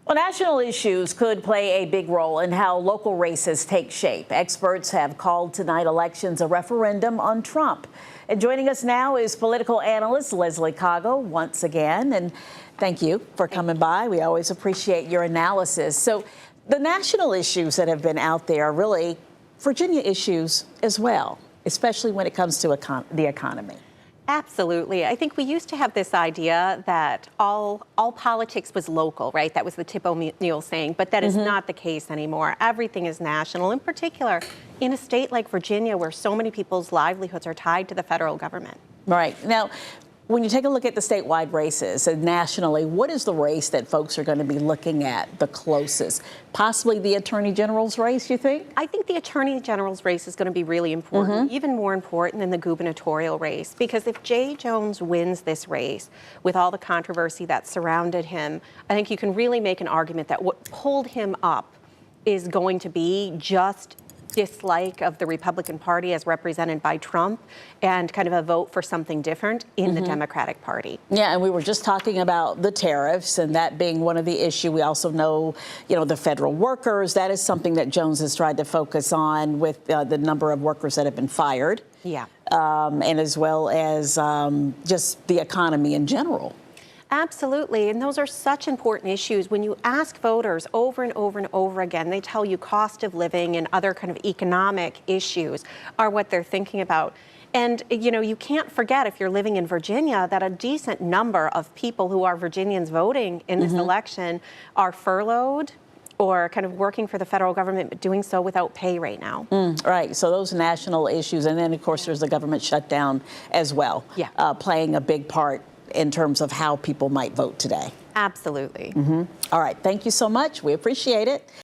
Well, national issues could play a big role in how local races take shape. Experts have called tonight elections a referendum on Trump. And joining us now is political analyst Leslie Caughell once again. And thank you for coming by. We always appreciate your analysis. So the national issues that have been out there are really Virginia issues as well, especially when it comes to the economy. Absolutely. I think we used to have this idea that all politics was local, right? That was the Tip O'Neill saying, but that is not the case anymore. Everything is national, in particular in a state like Virginia where so many people's livelihoods are tied to the federal government. Right. Now, when you take a look at the statewide races and nationally, what is the race that folks are going to be looking at the closest? Possibly the Attorney General's race, you think? I think the Attorney General's race is going to be really important, even more important than the gubernatorial race, because if Jay Jones wins this race with all the controversy that surrounded him, I think you can really make an argument that what pulled him up is going to be just dislike of the Republican Party as represented by Trump and kind of a vote for something different in the Democratic Party. Yeah, and we were just talking about the tariffs and that being one of the issues. We also know, the federal workers. That is something that Jones has tried to focus on with the number of workers that have been fired. Yeah. And as well as just the economy in general. Absolutely, and those are such important issues. When you ask voters over and over and over again, they tell you cost of living and other kind of economic issues are what they're thinking about. And, you can't forget, if you're living in Virginia, that a decent number of people who are Virginians voting in this election are furloughed or kind of working for the federal government, but doing so without pay right now. Right, so those national issues, and then, of course, there's the government shutdown as well, playing a big part in terms of how people might vote today. Absolutely. All right, thank you so much. We appreciate it.